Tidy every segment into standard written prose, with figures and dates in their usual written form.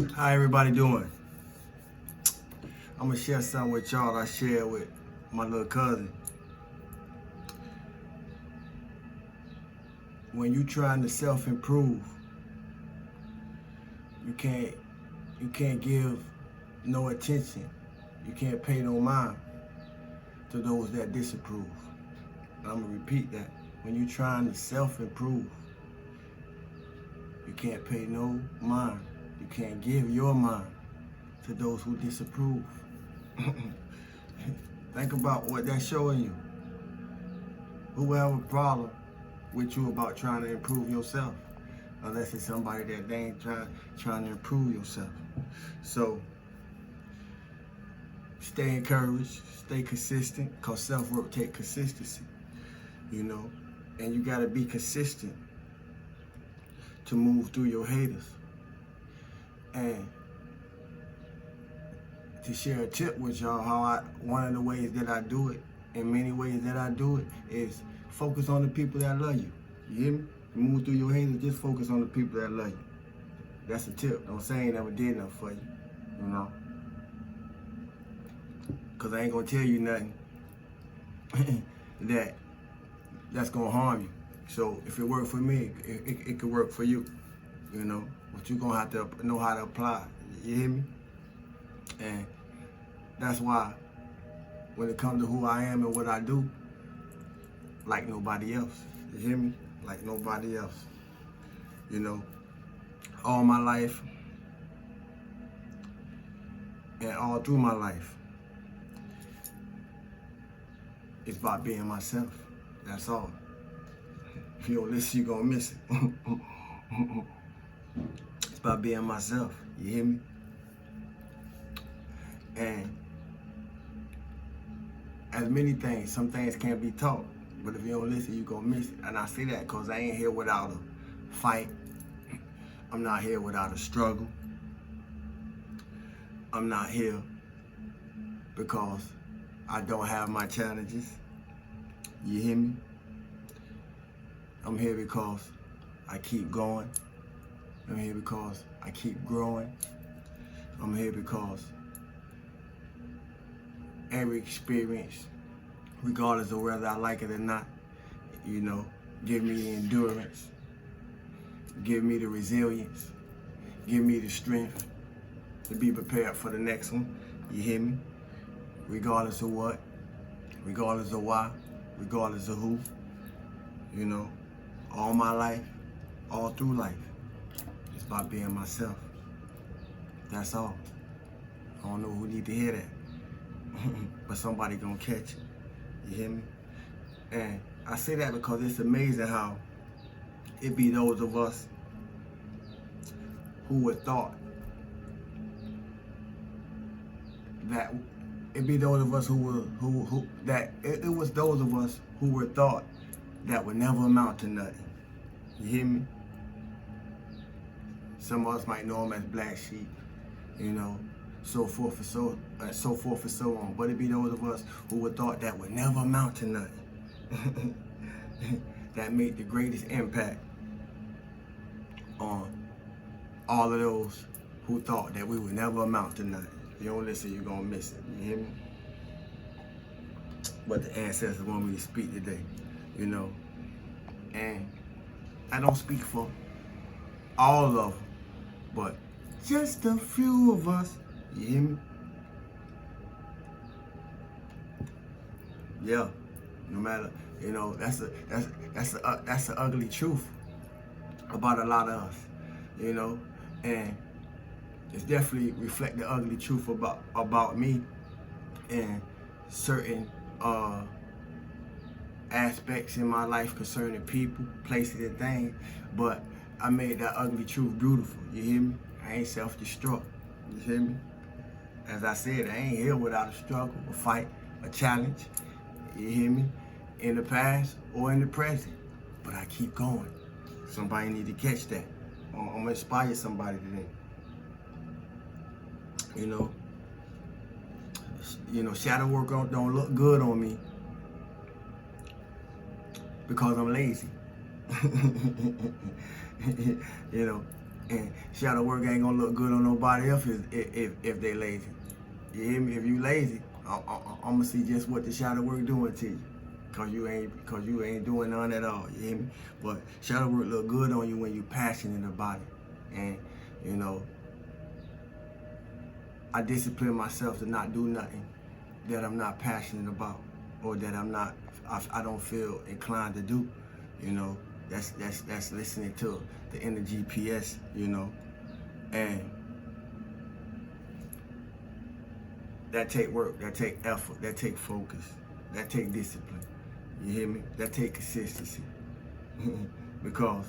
How everybody doing? I'm gonna share something with y'all I shared with my little cousin. When you trying to self-improve, you can't give no attention. You can't pay no mind to those that disapprove. I'm gonna repeat that. When you trying to self-improve, you can't pay no mind. You can't give your mind to those who disapprove. Think about what that's showing you. Who will have a problem with you about trying to improve yourself? Unless it's somebody that they ain't trying to improve yourself. So stay encouraged, stay consistent, because self-work take consistency, and you gotta be consistent to move through your haters. And to share a tip with y'all, one of the ways that I do it, in many ways that I do it, is focus on the people that love you. You hear me? You move through your haters, just focus on the people that love you. That's a tip. Don't say I ain't never did nothing for you, Because I ain't gonna tell you nothing that's gonna harm you. So if it worked for me, it could work for you, But you're gonna have to know how to apply. You hear me? And that's why when it comes to who I am and what I do, like nobody else. You hear me? Like nobody else. All my life and all through my life, it's about being myself. That's all. If you don't listen, you're gonna miss it. It's about being myself. You hear me? And as many things, some things can't be taught, but if you don't listen, you're gonna miss it. And I say that because I ain't here without a fight. I'm not here without a struggle. I'm not here because I don't have my challenges. You hear me? I'm here because I keep going. I'm here because I keep growing. I'm here because every experience, regardless of whether I like it or not, give me the endurance, give me the resilience, give me the strength to be prepared for the next one. You hear me? Regardless of what, regardless of why, regardless of who, all my life, all through life, it's about being myself. That's all. I don't know who need to hear that, but somebody gonna catch it. You hear me? And I say that because it's amazing how it be those of us who would thought that it be those of us who was those of us who were thought that would never amount to nothing. You hear me? Some of us might know them as black sheep, so forth and so on. But it be those of us who were thought that would never amount to nothing. That made the greatest impact on all of those who thought that we would never amount to nothing. If you don't listen, you're gonna miss it. You hear me? But the ancestors want me to speak today, And I don't speak for all of them, but just a few of us. You hear me? Yeah. No matter, that's the ugly truth about a lot of us, and it's definitely reflect the ugly truth about me and certain aspects in my life concerning people, places, and things. But I made that ugly truth beautiful. You hear me? I ain't self-destruct. You hear me? As I said, I ain't here without a struggle, a fight, a challenge. You hear me? In the past or in the present. But I keep going. Somebody need to catch that. I'm gonna inspire somebody today. Shadow work don't look good on me because I'm lazy. And shadow work ain't gonna look good on nobody else if they lazy. You hear me? If you lazy, I'm gonna see just what the shadow work doing to you. Cause you ain't doing none at all. You hear me? But shadow work look good on you when you passionate about it. And you know, I discipline myself to not do nothing that I'm not passionate about or that I don't feel inclined to do. You know, that's listening to the inner GPS, you know. And that take work, that take effort, that take focus, that take discipline. You hear me? That take consistency. Because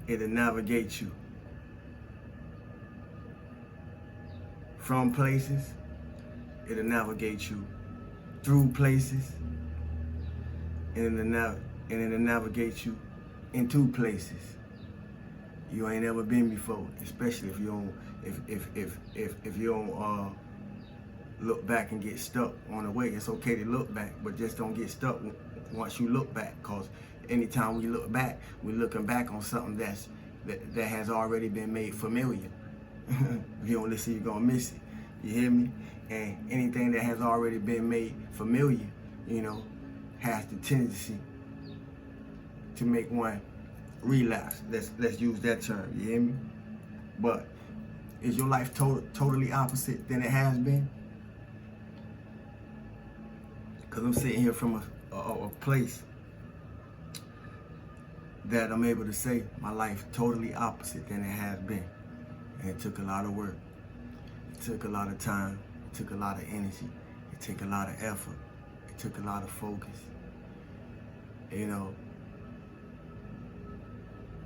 it'll navigate you from places, it'll navigate you through places, and it'll navigate you into places you ain't ever been before, especially if you don't look back and get stuck on the way. It's okay to look back, but just don't get stuck once you look back, because anytime we look back, we're looking back on something that has already been made familiar. If you don't listen, you're gonna miss it. You hear me? And anything that has already been made familiar, you know, has the tendency to make one relapse. Let's use that term. You hear me? But is your life totally opposite than it has been? Because I'm sitting here from a place that I'm able to say my life totally opposite than it has been. And it took a lot of work. It took a lot of time. It took a lot of energy. It took a lot of effort. It took a lot of focus. You know,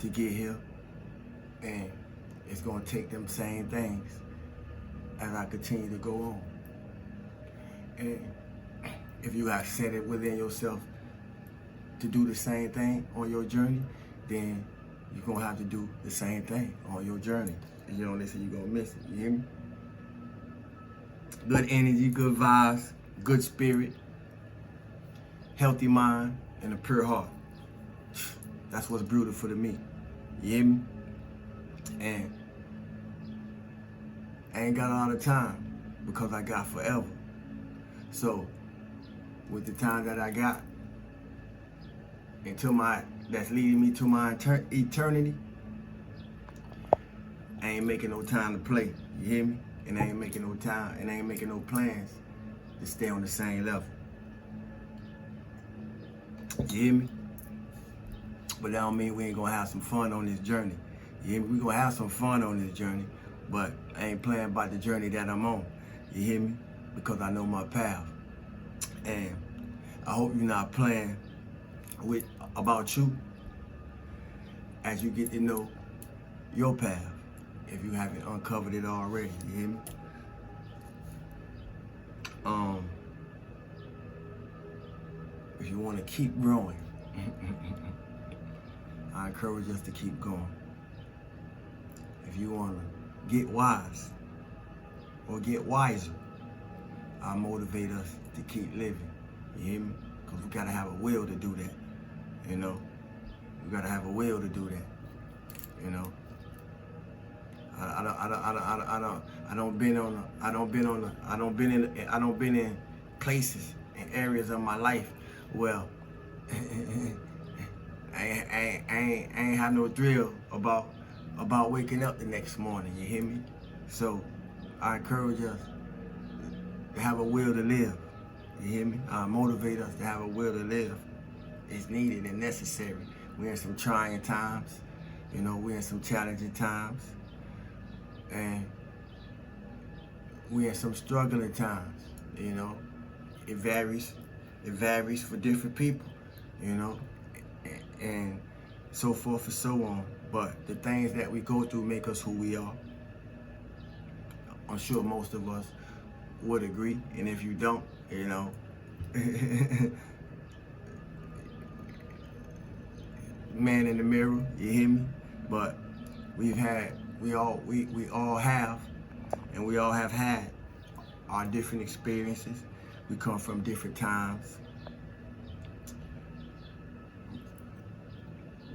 to get here. And it's gonna take them same things as I continue to go on. And if you have set it within yourself to do the same thing on your journey, then you're gonna have to do the same thing on your journey. If you don't listen, you're gonna miss it. You hear me? Good energy, good vibes, good spirit, healthy mind, and a pure heart. That's what's beautiful to me. You hear me? And I ain't got a lot of time because I got forever. So with the time that I got that's leading me to my eternity, I ain't making no time to play. You hear me? And I ain't making no time, and I ain't making no plans to stay on the same level. You hear me? But that don't mean we ain't gonna have some fun on this journey. You hear me? We gonna have some fun on this journey, but I ain't playing about the journey that I'm on. You hear me? Because I know my path. And I hope you're not playing about you as you get to know your path, if you haven't uncovered it already. You hear me? If you want to keep growing, I encourage us to keep going. If you want to get wise or get wiser, I motivate us to keep living. You hear me? Because we gotta have a will to do that. You know, we gotta have a will to do that. You know, I don't been in places and areas of my life where I ain't have no thrill about waking up the next morning. You hear me? So I encourage us to have a will to live. You hear me? I motivate us to have a will to live. It's needed and necessary. We're in some trying times. You know, we're in some challenging times. And we're in some struggling times. You know, it varies for different people, you know, and so forth and so on. But the things that we go through make us who we are. I'm sure most of us would agree, and if you don't, you know, man in the mirror, you hear me? But we all have, and we all have had our different experiences. We come from different times.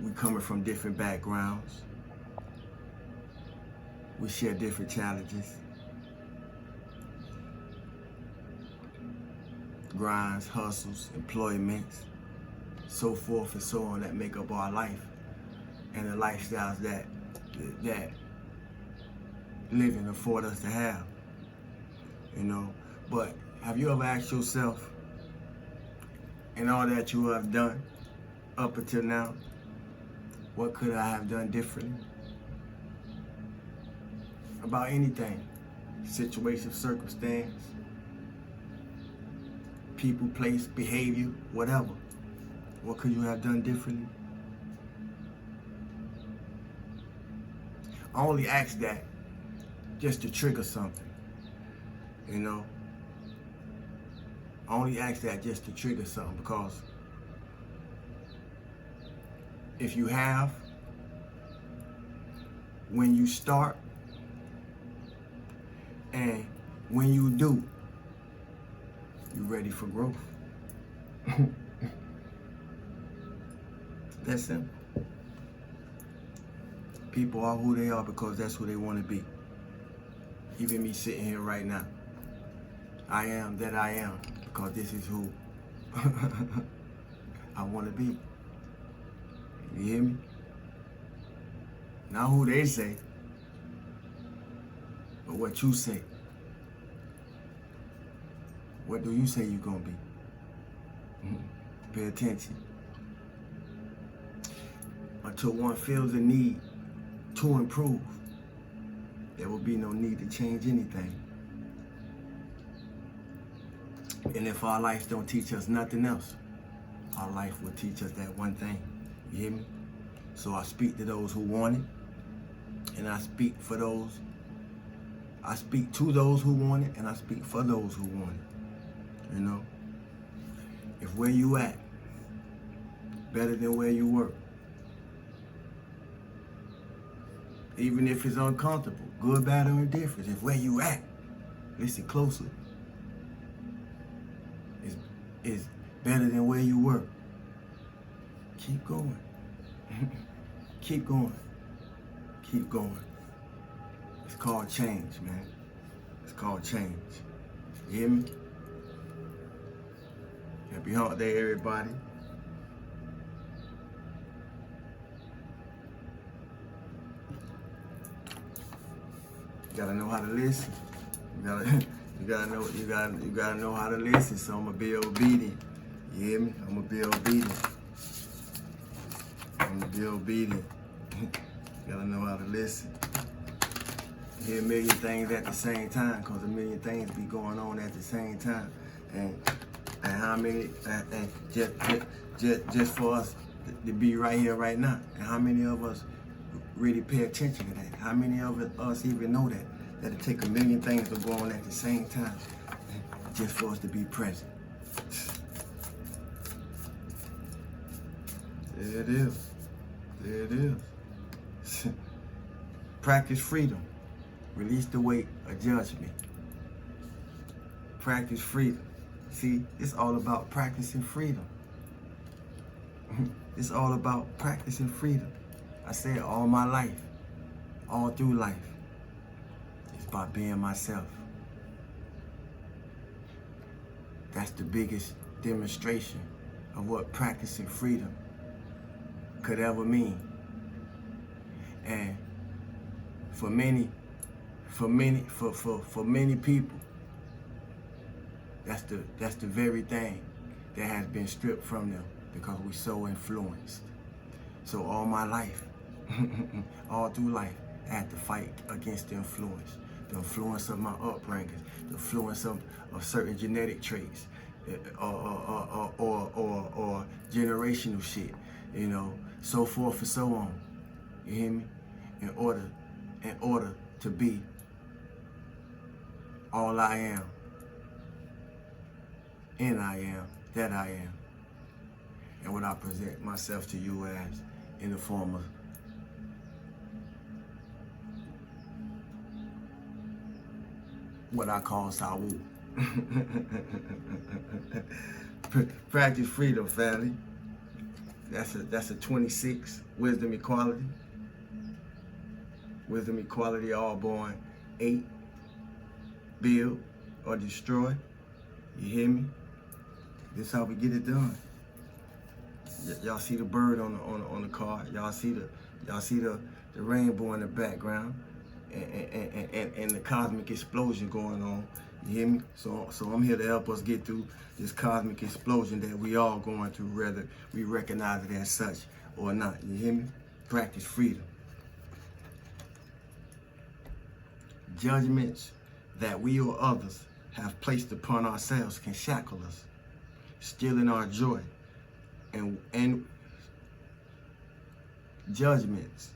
We coming from different backgrounds. We share different challenges, grinds, hustles, employments, so forth and so on that make up our life and the lifestyles that living afford us to have, you know. But have you ever asked yourself, in all that you have done up until now, what could I have done differently? About anything, situation, circumstance, people, place, behavior, whatever. What could you have done differently? I only ask that just to trigger something, you know. I only ask that just to trigger something, because if you have, when you start and when you do, you're ready for growth. That's simple. People are who they are because that's who they want to be. Even me sitting here right now, I am that I am because this is who I want to be. You hear me? Not who they say, but what you say. What do you say you're going to be? Pay attention. Until one feels a need to improve, there will be no need to change anything. And if our life don't teach us nothing else, our life will teach us that one thing. You hear me? So I speak to those who want it, and I speak for those. I speak to those who want it, and I speak for those who want it. You know? If where you at better than where you were, even if it's uncomfortable, good, bad, or indifferent, if where you at, listen closely, is better than where you were, keep going. Keep going. Keep going. It's called change, man. It's called change. You hear me? Happy Hump Day, everybody. You gotta know how to listen. You gotta know how to listen. So I'm gonna be obedient. You hear me? I'm gonna be obedient. I'm gonna be obedient. You gotta know how to listen. You hear a million things at the same time, cause a million things be going on at the same time. And how many? And just for us to be right here, right now. And how many of us really pay attention to that? How many of us even know that it take a million things to go on at the same time just for us to be present? There it is. There it is. Practice freedom. Release the weight of judgment. Practice freedom. See, it's all about practicing freedom. It's all about practicing freedom. I said all my life, all through life, it's about being myself. That's the biggest demonstration of what practicing freedom could ever mean. And for many people, that's the very thing that has been stripped from them because we're so influenced. So all my life, all through life, I had to fight against the influence of my upbringing, the influence of certain genetic traits, or generational shit, you know, so forth and so on. You hear me? In order to be all I am, and I am, that I am, and what I present myself to you as in the form of what I call Sawu. Practice freedom, family. That's a 26 wisdom equality. wisdom, equality, all born, 8, build or destroy. You hear me? This how we get it done. Y'all see the bird on the card. Y'all see the rainbow in the background, and the cosmic explosion going on. You hear me? So I'm here to help us get through this cosmic explosion that we all going through, whether we recognize it as such or not. You hear me? Practice freedom. Judgments that we or others have placed upon ourselves can shackle us, stealing our joy. And judgments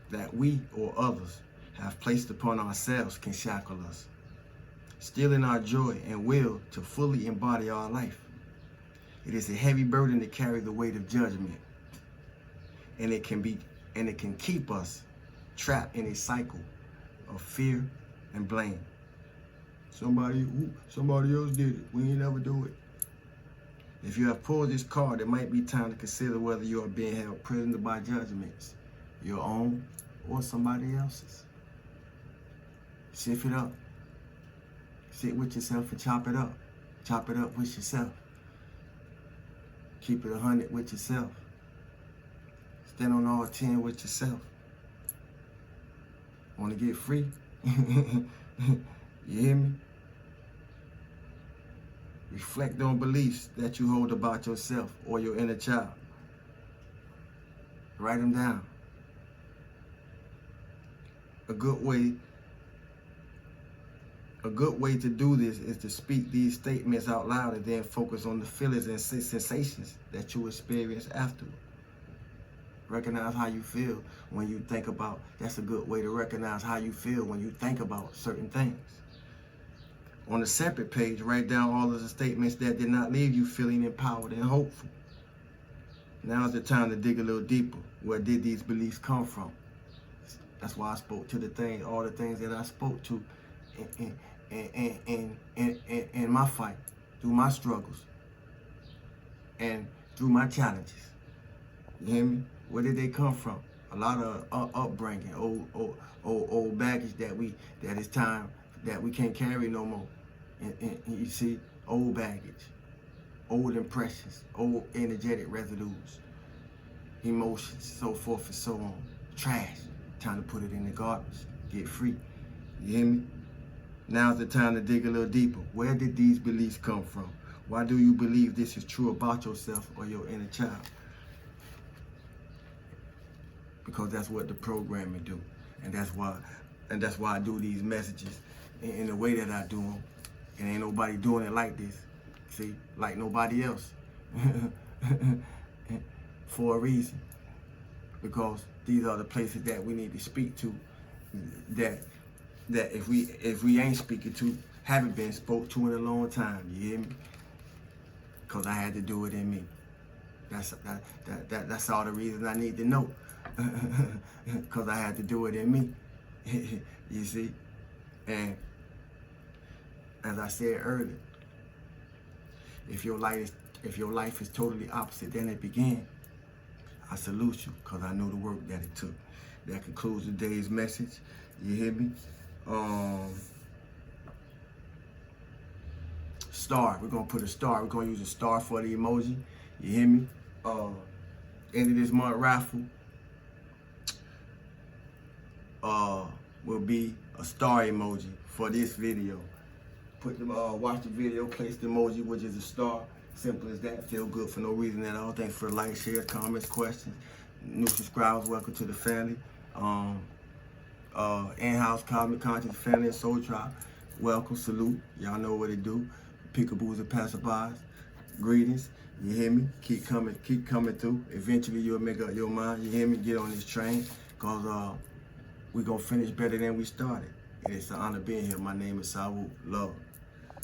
that we or others have placed upon ourselves can shackle us, stealing our joy and will to fully embody our life. It is a heavy burden to carry the weight of judgment, and it can keep us trapped in a cycle of fear and blame. Somebody else did it. We ain't never do it. If you have pulled this card, it might be time to consider whether you are being held prisoner by judgments, your own or somebody else's. Shift it up. Sit with yourself and chop it up. Chop it up with yourself. Keep it 100 with yourself. Stand on all 10 with yourself. Want to get free? You hear me? Reflect on beliefs that you hold about yourself or your inner child. Write them down. A good way to do this is to speak these statements out loud and then focus on the feelings and sensations that you experience afterward. Recognize how you feel when you think about, that's a good way to recognize how you feel when you think about certain things. On a separate page, write down all of the statements that did not leave you feeling empowered and hopeful. Now is the time to dig a little deeper. Where did these beliefs come from? That's why I spoke to the things, all the things that I spoke to in my fight, through my struggles, and through my challenges. You hear me? Where did they come from? A lot of upbringing, old baggage that it's time that we can't carry no more. And you see, old baggage, old impressions, old energetic residues, emotions, so forth and so on. Trash. Time to put it in the garbage. Get free. You hear me? Now's the time to dig a little deeper. Where did these beliefs come from? Why do you believe this is true about yourself or your inner child? Because that's what the programming do. And that's why I do these messages in the way that I do them. And ain't nobody doing it like this. See, like nobody else. For a reason. Because these are the places that we need to speak to, that if we ain't speaking to, haven't been spoke to in a long time. You hear me? Because I had to do it in me. That's all the reason I need to know. Because I had to do it in me. You see? And as I said earlier, if your life is totally opposite than it began, I salute you, because I know the work that it took. That concludes today's message. You hear me? Star. We're going to put a star. We're going to use a star for the emoji. You hear me? End of this month raffle will be a star emoji for this video. Put the watch the video, place the emoji, which is a star. Simple as that. Feel good for no reason at all. Thanks for the likes, shares, comments, questions. New subscribers, welcome to the family. In-house Cosmic Conscious Family and Soul Tribe. Welcome, salute. Y'all know what it do. Peekaboos and passerbys. Greetings. You hear me? Keep coming through. Eventually you'll make up your mind. You hear me? Get on this train. Cause we're gonna finish better than we started. And it's an honor being here. My name is Thru. Love.